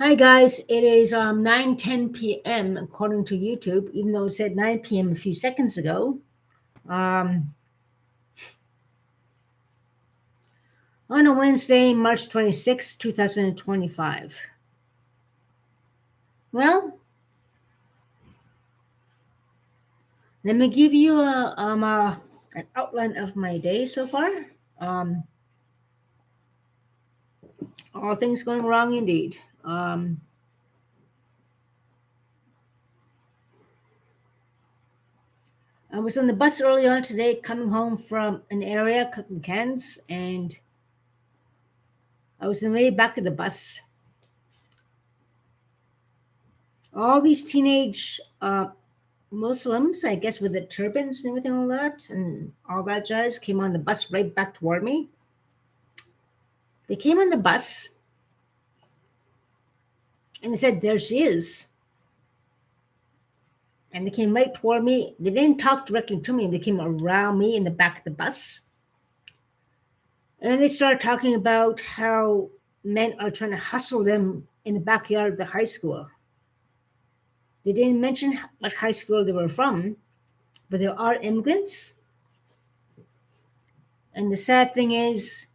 Hi guys, it is 9:10 p.m. according to YouTube, even though it said 9 p.m. a few seconds ago. Um, on a Wednesday, March 26, 2025. Well, let me give you an outline of my day so far. Um, all things going wrong indeed. I was on the bus early on today, coming home from an area cooking cans, and I was in the very back of the bus. All these teenage Muslims, I guess, with the turbans and everything, all that jazz, came on the bus right back toward me. They came on the bus and they said, "There she is." And they came right toward me. They didn't talk directly to me. They came around me in the back of the bus. And they started talking about how men are trying to hustle them in the backyard of the high school. They didn't mention what high school they were from, but there are immigrants. And the sad thing is,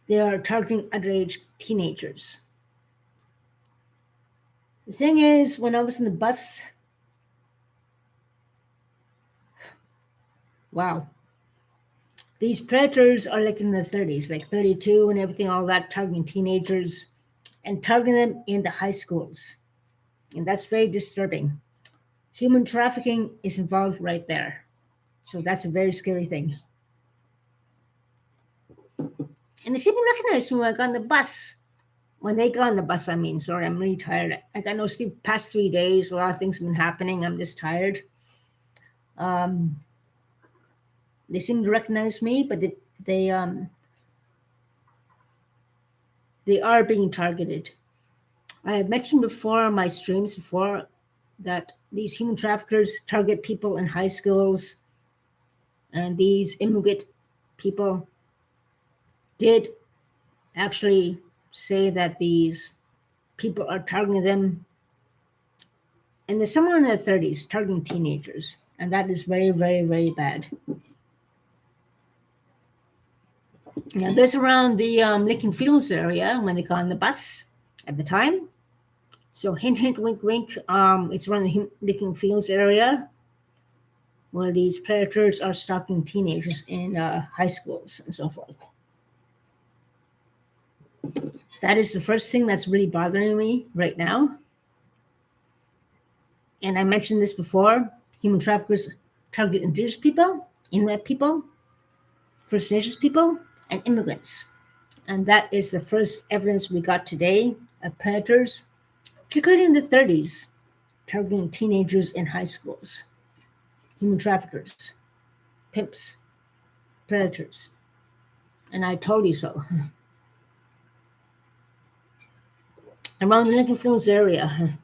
they are targeting underage teenagers. The thing is, when I was in the bus, wow, these predators are like in their 30s, like 32 and everything, all that, targeting teenagers and targeting them in the high schools. And that's very disturbing. Human trafficking is involved right there. So that's a very scary thing. And they seem to recognize me when I got on the bus. When they got on the bus, I mean, sorry, I'm really tired. I got no sleep past 3 days. A lot of things have been happening. I'm just tired. Um, they seem to recognize me, but they are being targeted. I have mentioned before on my streams before that these human traffickers target people in high schools, and these immigrant people did actually say that these people are targeting them, and they're somewhere in their 30s, targeting teenagers, and that is very, very, very bad. Now, this around the Lincoln Fields area when they got on the bus at the time. So hint, hint, wink, wink. It's around the Lincoln Fields area where these predators are stalking teenagers in high schools and so forth. That is the first thing that's really bothering me right now. And I mentioned this before. Human traffickers target indigenous people, Inuit people, First Nations people, and immigrants. And that is the first evidence we got today of predators, particularly in the 30s, targeting teenagers in high schools. Human traffickers, pimps, predators. And I told you so. Around the Lincoln Fields area.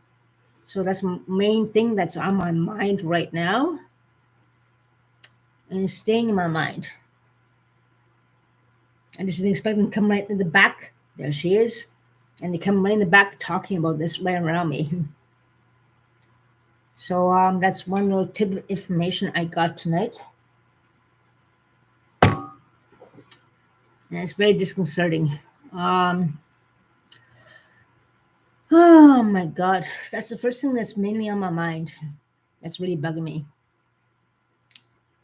So that's the main thing that's on my mind right now. And it's staying in my mind. I just didn't expect them to come right in the back. There she is. And they come right in the back talking about this right around me. So that's one little tidbit of information I got tonight. And it's very disconcerting. Oh my God. That's the first thing that's mainly on my mind. That's really bugging me.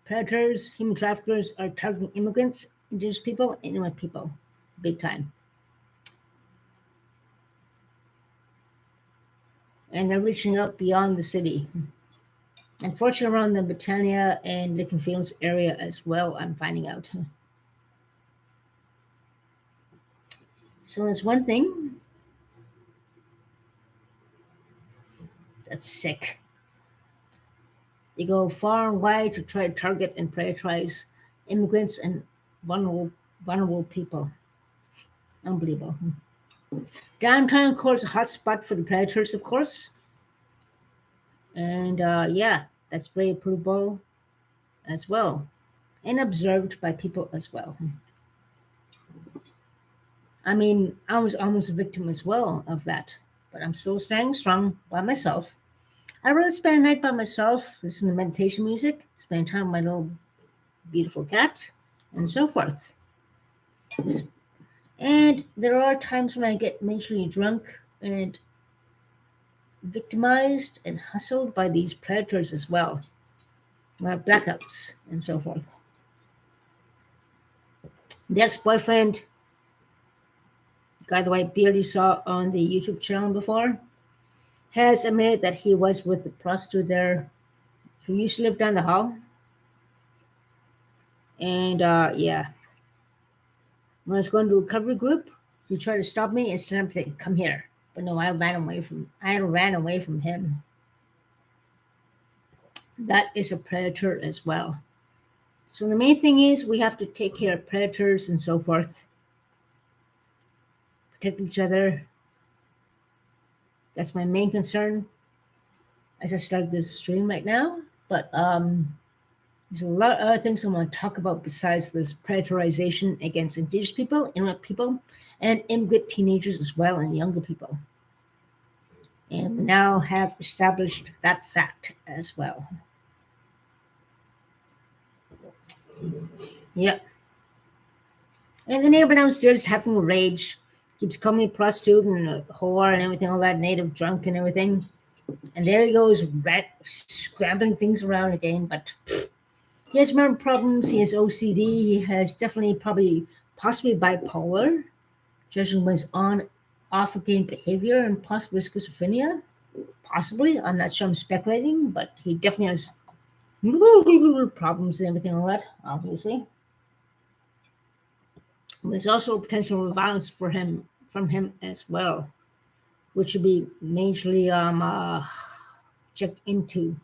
Predators, human traffickers are targeting immigrants, indigenous people, Inuit people. Big time. And they're reaching out beyond the city. Unfortunately, around the Britannia and Lincoln Fields area as well, I'm finding out. So that's one thing. That's sick. They go far and wide to try to target and prioritize immigrants and vulnerable people. Unbelievable. Downtown, of course, a hot spot for the predators, of course. And yeah, that's very approvable as well, and observed by people as well. I mean, I was almost a victim as well of that, but I'm still staying strong by myself. I rather spend a night by myself, listen to meditation music, spend time with my little beautiful cat, and so forth. And there are times when I get majorly drunk and victimized and hustled by these predators as well, blackouts and so forth. The ex-boyfriend, the guy that I barely saw on the YouTube channel before, has admitted that he was with the prostitute there who used to live down the hall. And yeah, when I was going to a recovery group, he tried to stop me and said, "Come here." But no, I ran away from him. That is a predator as well. So the main thing is we have to take care of predators and so forth, protect each other. That's my main concern as I start this stream right now. But there's a lot of other things I want to talk about besides this predatorization against indigenous people, Inuit people, and immigrant teenagers as well, and younger people. And we now have established that fact as well. Yep. And the neighbor downstairs is having a rage, keeps calling me a prostitute and a whore and everything, all that native drunk and everything. And there he goes, scrambling things around again. But he has memory problems. He has OCD. He has definitely, probably, possibly bipolar, judging by his on, off again behavior, and possibly schizophrenia. Possibly, I'm not sure. I'm speculating, but he definitely has problems and everything like that. Obviously, there's also potential violence for him from him as well, which should be majorly checked into.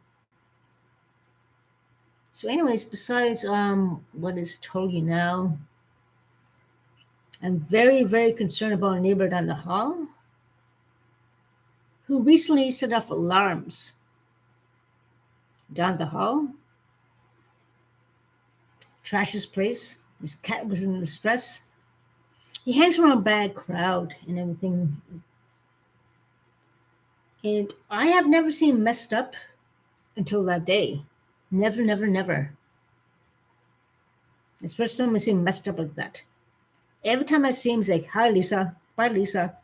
So, anyways, besides what is told you now, I'm very, very concerned about a neighbor down the hall who recently set off alarms down the hall. Trashed his place. His cat was in distress. He hangs around a bad crowd and everything. And I have never seen him messed up until that day. Never, never, never. It's the first time I see him messed up like that. Every time I see him, he's like, "Hi, Lisa. Bye, Lisa."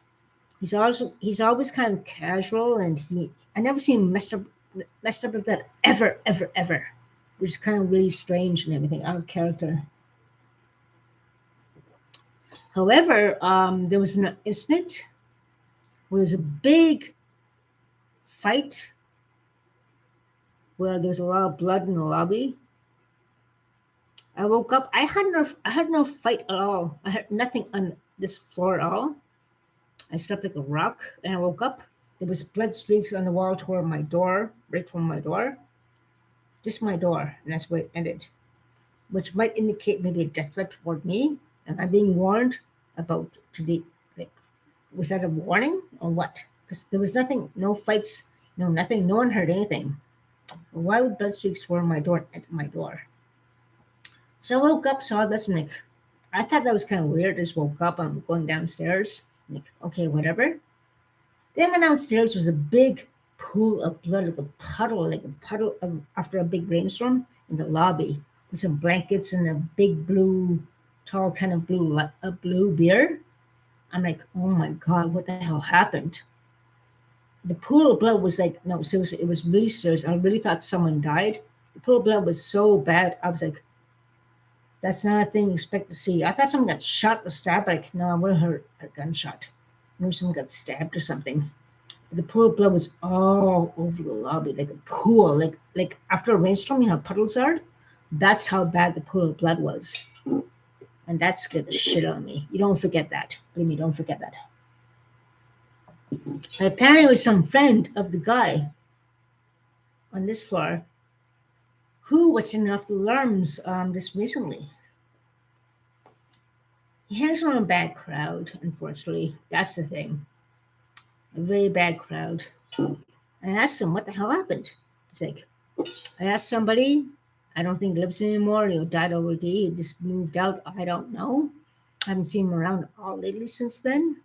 He's always kind of casual, and I never see him messed up like that ever, ever, ever, which is kind of really strange and everything, out of character. However, there was an incident. There was a big fight where there was a lot of blood in the lobby. I woke up. I had no fight at all. I had nothing on this floor at all. I slept like a rock, and I woke up. There was blood streaks on the wall toward my door, right from my door, just my door, and that's where it ended, which might indicate maybe a death threat toward me. Am I being warned about today? Like, was that a warning or what? Because there was nothing, no fights, no nothing. No one heard anything. Why would blood streaks toward my door at my door? So I woke up, saw this, and like, I thought that was kind of weird. I just woke up. I'm going downstairs. Like, okay, whatever. Then went downstairs was a big pool of blood, like a puddle of, after a big rainstorm in the lobby with some blankets and a big blue, tall kind of blue beer. I'm like, oh my god, what the hell happened? The pool of blood was like, no, seriously, it was really serious. I really thought someone died. The pool of blood was so bad. I was like, that's not a thing you expect to see. I thought someone got shot or stabbed. Like, no, I would have heard a gunshot. Maybe someone got stabbed or something. But the pool of blood was all over the lobby, like a pool. Like after a rainstorm, you know how puddles are? That's how bad the pool of blood was. And that scared the shit out of me. You don't forget that. Believe me, don't forget that. Apparently, it was some friend of the guy on this floor who was setting off the alarms this recently. He hangs around a bad crowd, unfortunately. That's the thing. A very bad crowd. And I asked him, what the hell happened? He's like, I asked somebody, I don't think he lives anymore. He died OD. He just moved out. I don't know. I haven't seen him around all lately since then.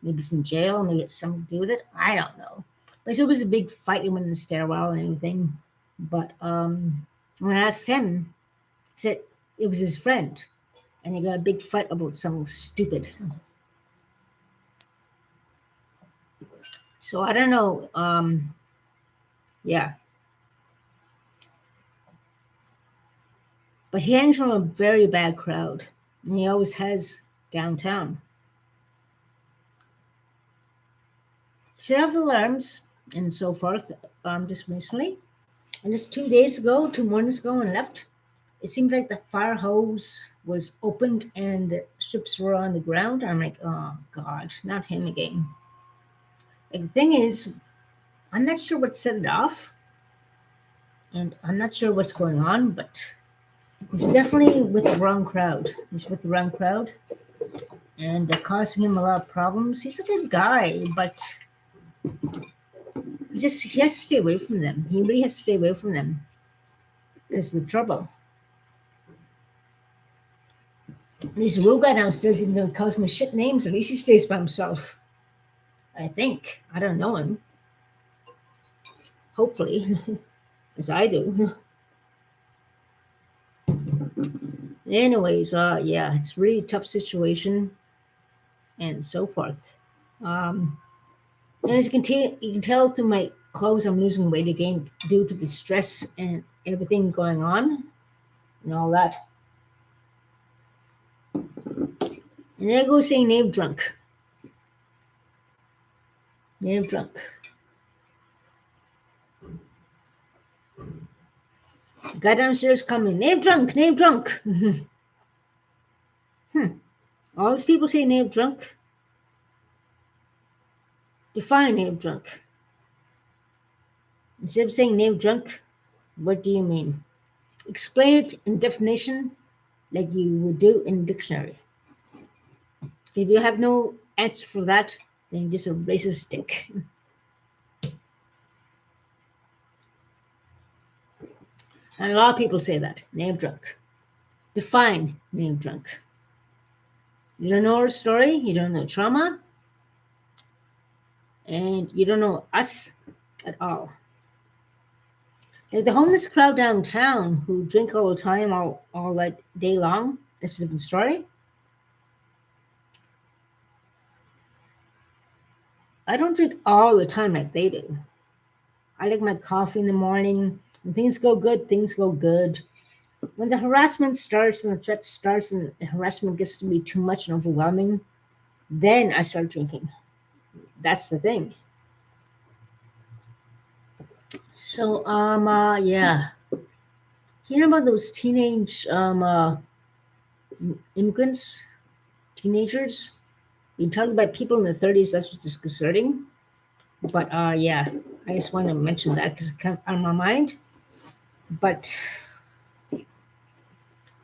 Maybe he's in jail. Maybe it's something to do with it. I don't know. But it was a big fight. He went in the stairwell and everything. But when I asked him, he said it was his friend, and they got a big fight about something stupid. So I don't know. Yeah, but he hangs from a very bad crowd, and he always has downtown. Set off alarms and so forth. Just recently, and just 2 days ago, 2 mornings ago, and left. It seemed like the fire hose was opened and the strips were on the ground. I'm like, oh God, not him again. And the thing is, I'm not sure what set it off, and I'm not sure what's going on, but he's definitely with the wrong crowd. He's with the wrong crowd, and they're causing him a lot of problems. He's a good guy, but he has to stay away from them. He really has to stay away from them because of the trouble. And he's a real guy downstairs, even though he calls me shit names. At least he stays by himself. I think. I don't know him. Hopefully, as I do. Anyways, yeah, it's a really tough situation, and so forth. And as you can tell through my clothes, I'm losing weight again due to the stress and everything going on, and all that. And there goes saying name drunk. Name drunk. Guy downstairs coming, name drunk, name drunk. All these people say name drunk. Define name drunk. Instead of saying name drunk, what do you mean? Explain it in definition like you would do in a dictionary. If you have no answer for that, then you're just a racist dick. And a lot of people say that. Name drunk. Define name drunk. You don't know our story, you don't know trauma, and you don't know us at all. Like the homeless crowd downtown who drink all the time, all like day long, that's a different story. I don't drink all the time like they do. I like my coffee in the morning. When things go good, things go good. When the harassment starts and the threat starts and the harassment gets to be too much and overwhelming, then I start drinking. That's the thing. So, yeah. You know about those teenage immigrants, teenagers? You talk about people in the 30s, that's what's disconcerting. But yeah, I just want to mention that because it came on my mind. But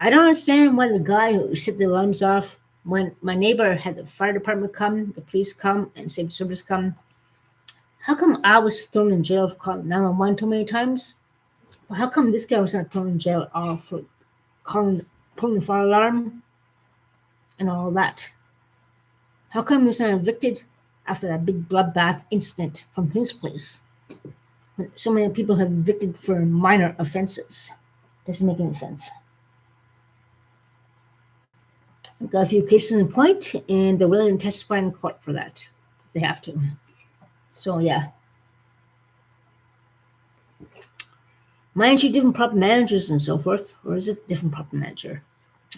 I don't understand why the guy who set the alarms off, when my neighbor had the fire department come, the police come, and safety service come, how come I was thrown in jail for calling 911 too many times? Well, how come this guy was not thrown in jail at all for pulling the fire alarm and all that? How come he was not evicted after that big bloodbath incident from his place? When so many people have evicted for minor offenses. Doesn't make any sense. I've got a few cases in point, and they're willing to testify in court for that if they have to. So yeah. Mind you, different property managers and so forth, or is it different property manager?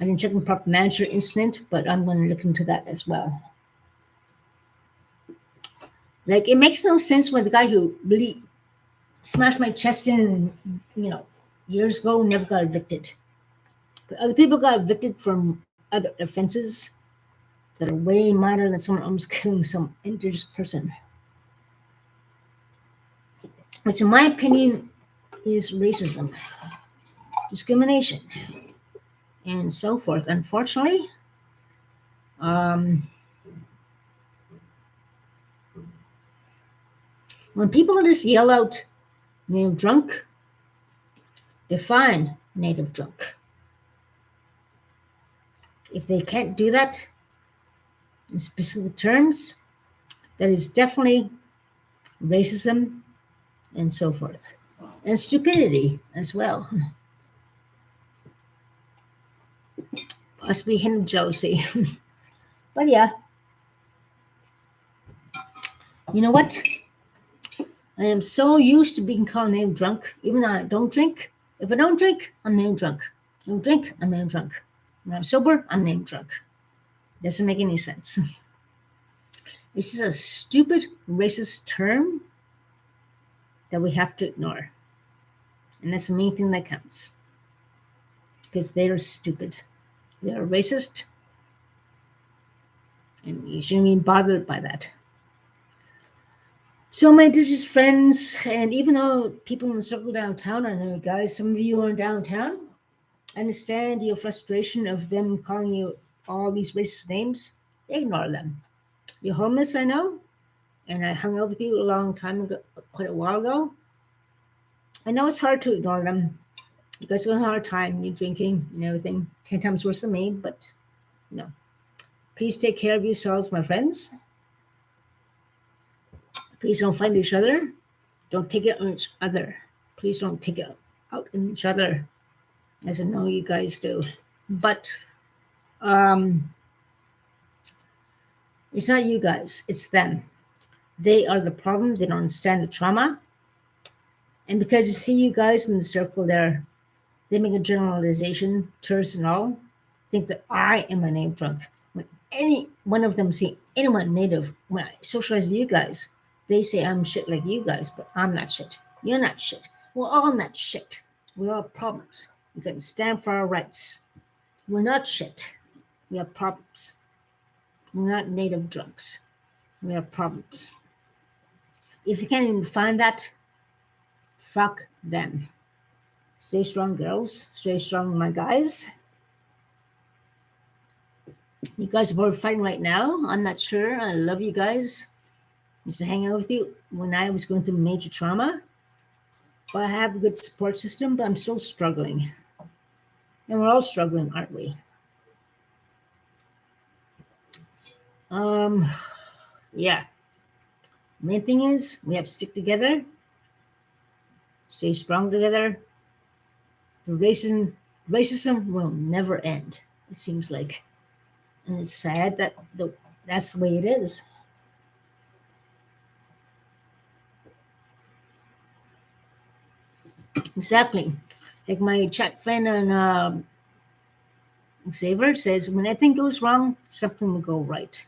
I didn't check the property manager incident, but I'm going to look into that as well. Like, it makes no sense when the guy who really smashed my chest in, years ago never got evicted. But other people got evicted from other offenses that are way minor than someone almost killing some injured person. Which, in my opinion, is racism, discrimination, and so forth. Unfortunately, when people just yell out native drunk, define native drunk. If they can't do that in specific terms, that is definitely racism and so forth. And stupidity as well. Possibly hint of jealousy. But yeah, you know what? I am so used to being called name drunk, even though I don't drink. If I don't drink, I'm name drunk. I don't drink, I'm name drunk. When I'm sober, I'm name drunk. Doesn't make any sense. It's just a stupid racist term that we have to ignore. And that's the main thing that counts. Because they are stupid. They are racist. And you shouldn't be bothered by that. So my dearest friends, and even though people in the circle downtown, I know guys, some of you are downtown, I understand your frustration of them calling you all these racist names. Ignore them. You're homeless, I know, and I hung out with you a long time ago, quite a while ago. I know it's hard to ignore them. You guys have a hard time, you're drinking and everything, 10 times worse than me, but please take care of yourselves, my friends. Please don't fight each other. Don't take it on each other. Please don't take it out on each other, as I know you guys do. But it's not you guys, it's them. They are the problem. They don't understand the trauma. And because you see you guys in the circle there, they make a generalization, tourists and all, think that I am a name drunk. When any one of them see anyone native, when I socialize with you guys, they say I'm shit like you guys, but I'm not shit. You're not shit. We're all not shit. We all have problems. We can stand for our rights. We're not shit. We have problems. We're not native drunks. We have problems. If you can't even find that, fuck them. Stay strong, girls. Stay strong, my guys. You guys are both fighting right now. I'm not sure. I love you guys. I used to hang out with you when I was going through major trauma. But I have a good support system, but I'm still struggling. And we're all struggling, aren't we? Yeah. Main thing is we have to stick together, stay strong together. The racism will never end, it seems like. And it's sad that that's the way it is. Exactly. Like my chat friend on Xavier says, when anything goes wrong, something will go right.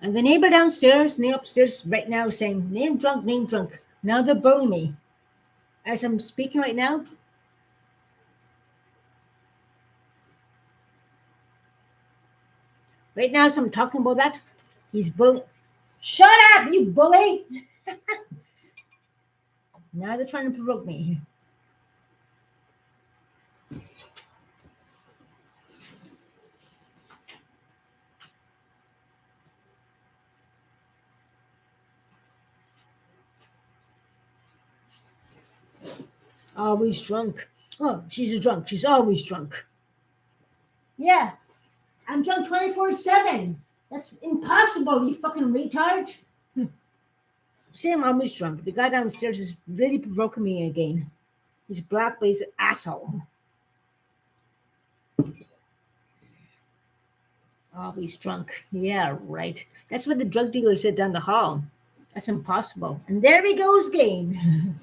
And the neighbor downstairs, neighbor upstairs right now saying, name drunk, name drunk. Now they're bullying me. As I'm speaking right now, as I'm talking about that, he's bullying. Shut up, you bully! Now they're trying to provoke me. Always drunk. Oh, she's a drunk. She's always drunk. Yeah, I'm drunk 24/7. That's impossible, you fucking retard. Say I'm always drunk. The guy downstairs is really provoking me again. He's black, but he's an asshole. Always drunk. Yeah, right. That's what the drug dealer said down the hall. That's impossible. And there he goes again.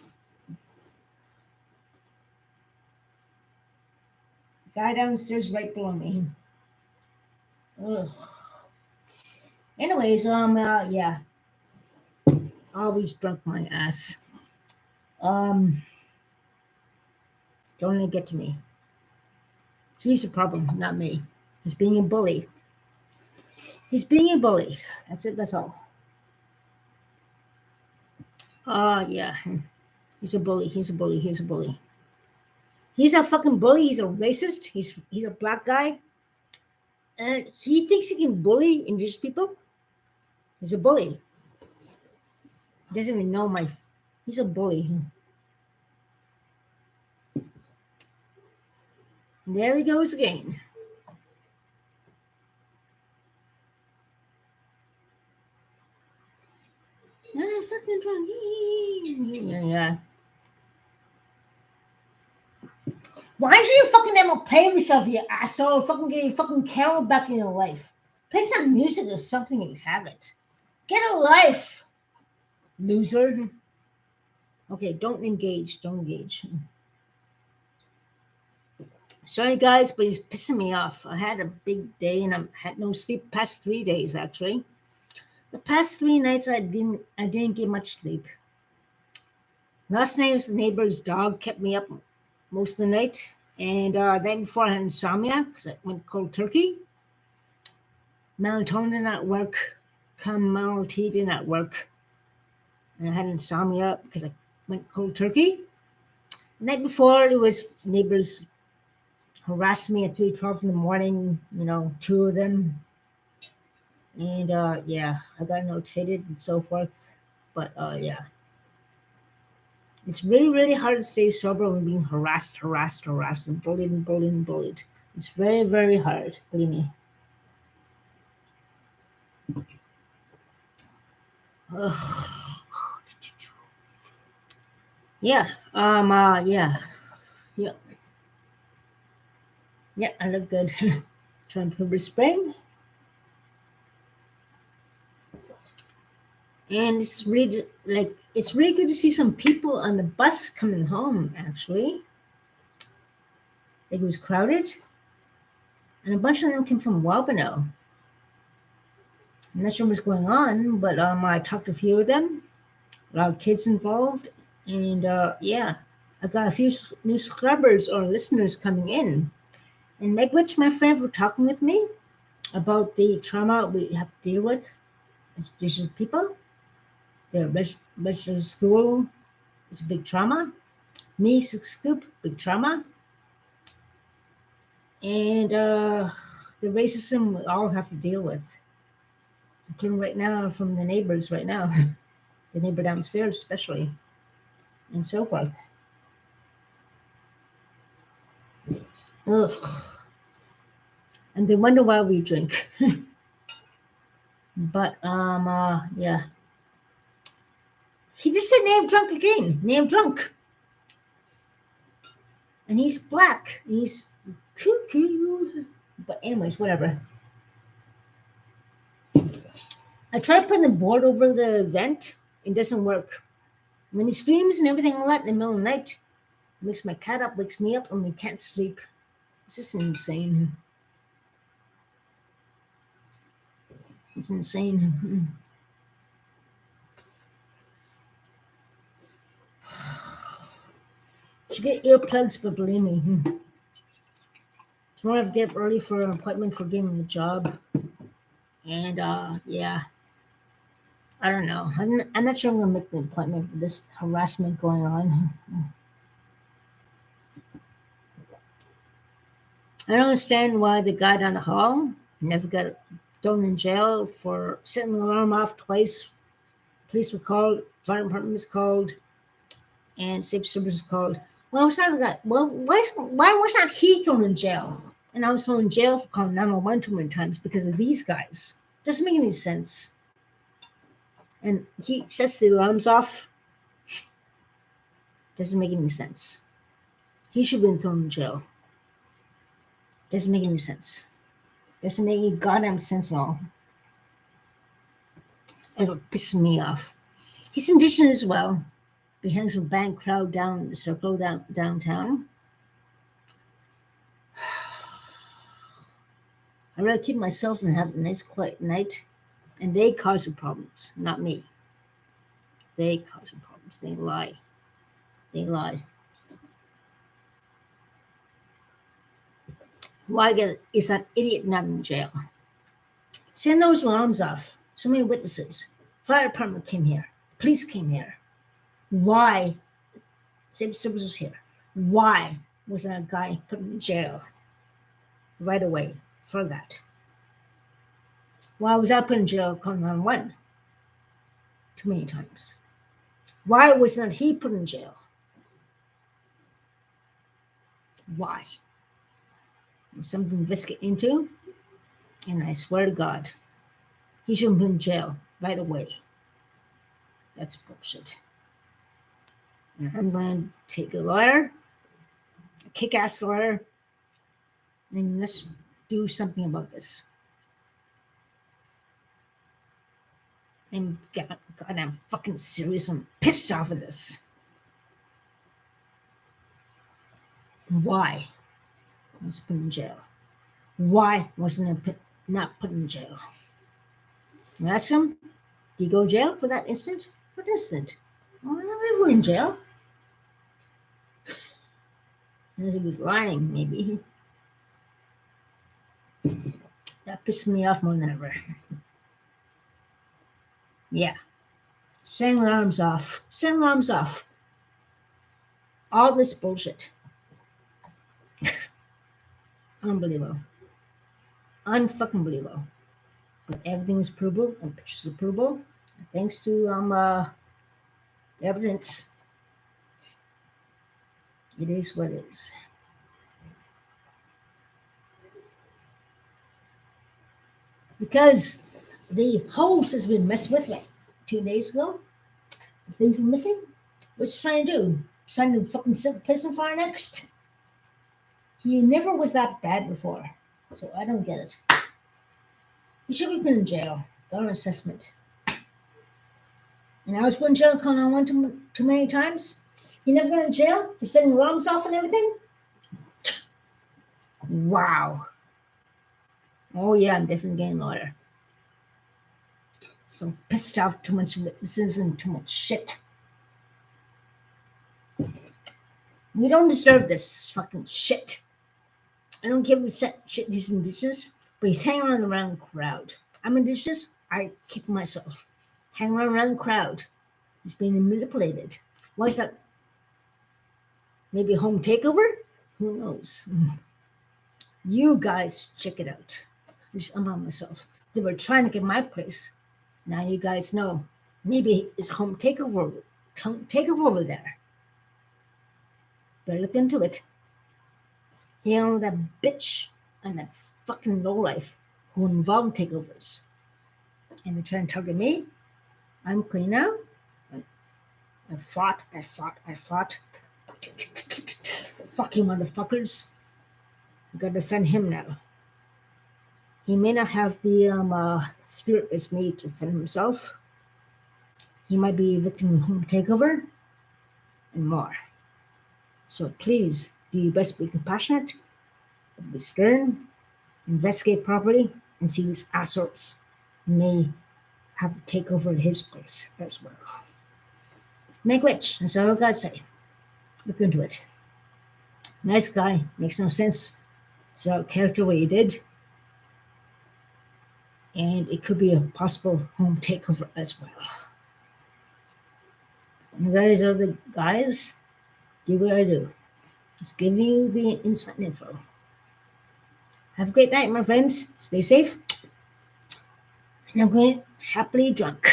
Guy downstairs right below me. Ugh. Anyways, yeah. Always drunk my ass. Don't let it get to me. He's the problem, not me. He's being a bully. He's being a bully. That's it, that's all. Yeah. He's a bully. He's a bully. He's a bully. He's a fucking bully. He's a racist. He's a black guy. And he thinks he can bully indigenous people. He's a bully. He doesn't even know he's a bully. There he goes again. Ah, fucking drunk. Yeah. Why should you fucking ever play with yourself, you asshole? Fucking get your fucking Carol back in your life. Play some music or something you haven't. Get a life, loser. Okay, don't engage. Don't engage. Sorry, guys, but he's pissing me off. I had a big day and I had no sleep past 3 days, actually. The past 3 nights, I didn't get much sleep. Last night, the neighbor's dog kept me up most of the night. And the night before, I had insomnia because I went cold turkey. Melatonin did not work. Chamomile tea did not work. And I had insomnia because I went cold turkey. The night before, it was neighbors harassed me at 3:12 in the morning, two of them. And yeah, I got notated and so forth. But yeah, it's really, really hard to stay sober when being harassed, and bullied. It's very, very hard, believe me. Ugh. Yeah. Yeah. Yeah, I look good. Trying to spring. And it's really good to see some people on the bus coming home, actually. It was crowded. And a bunch of them came from Wabano. I'm not sure what's going on, but I talked to a few of them. A lot of kids involved. And yeah, I got a few new subscribers or listeners coming in. And Megwitch, my friend, were talking with me about the trauma we have to deal with as digital people. Their registered school is a big trauma. Me, Six Scoop, big trauma. And the racism we all have to deal with, including right now from the neighbors right now, the neighbor downstairs especially, and so forth. Ugh. And they wonder why we drink. But yeah. He just said name drunk again. Name drunk. And he's black. He's cuckoo. But anyways, whatever. I tried putting the board over the vent. It doesn't work. When he screams and everything like that in the middle of the night, wakes my cat up, wakes me up, and we can't sleep. It's just insane. It's insane. Should get earplugs, but believe me. Tomorrow I have to get up early for an appointment for getting the job. And yeah, I don't know. I'm not sure I'm going to make the appointment with this harassment going on. I don't understand why the guy down the hall never got thrown in jail for setting the alarm off twice. Police were called, fire department was called, and safety service was called. Well, was not that. Well, why was not he thrown in jail? And I was thrown in jail for calling 911 too many times because of these guys. Doesn't make any sense. And he sets the alarms off. Doesn't make any sense. He should have been thrown in jail. Doesn't make any sense. Doesn't make any goddamn sense at all. It'll piss me off. He's indigenous as well. He hangs a bang crowd down the circle downtown. I'd rather keep myself and have a nice quiet night. And they cause the problems, not me. They cause the problems. They lie. They lie. Why is that idiot not in jail? Send those alarms off. So many witnesses. Fire department came here. Police came here. Why? Safety service was here. Why was that guy put in jail right away for that? Why was I put in jail calling 911 too many times? Why was not he put in jail? Why? something to investigate into. And I swear to God, he shouldn't be in jail right away. That's bullshit. And I'm going to take a lawyer, a kick-ass lawyer, and let's do something about this. I'm fucking serious. I'm pissed off of this. Why was he put in jail? Why wasn't he not put in jail? I asked him, did he go to jail for that incident? What incident? Oh, we were in jail. And he was lying, maybe. That pissed me off more than ever. Yeah. Setting alarms off. Setting alarms off. All this bullshit. Unbelievable. Unfucking believable. But everything's provable and pictures are provable. Thanks to evidence. It is what it is. Because the host has been messed with like 2 days ago. Things were missing. What's he trying to do? Trying to fucking set the place on fire next? He never was that bad before. So I don't get it. He should be put in jail. Got an assessment. And I was put in jail because I went too many times. He never got in jail for setting alarms off and everything? Wow. Oh yeah, I'm definitely getting a lawyer. So pissed off, too much witnesses and too much shit. We don't deserve this fucking shit. I don't care if shit he's indigenous, but he's hanging around the wrong crowd. I'm indigenous, I keep myself. Hanging around the crowd. He's being manipulated. Why is that? Maybe a home takeover? Who knows? You guys check it out. I'm on myself. They were trying to get my place. Now you guys know. Maybe it's home takeover over there. Better look into it. You know that bitch and that fucking lowlife who involved takeovers. And they're trying to target me. I'm clean now. I fought. Fuck you, motherfuckers. You gotta defend him now. He may not have the spirit as me to defend himself. He might be a victim of home takeover and more. So please do your best to be compassionate, be stern, investigate properly, and see these assholes may have to take over his place as well. Make rich, that's all I gotta say. Look into it. Nice guy, makes no sense. So character what he did. And it could be a possible home takeover as well. You guys are the guys. Do what I do. Just giving you the inside info. Have a great night, my friends. Stay safe. And I'm going happily drunk.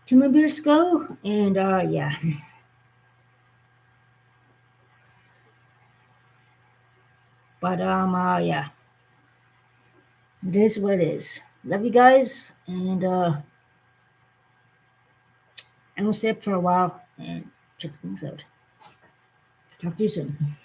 2 more beers go, and yeah. But yeah. It is what it is. Love you guys, and I'm gonna stay up for a while and check things out. Talk to you soon.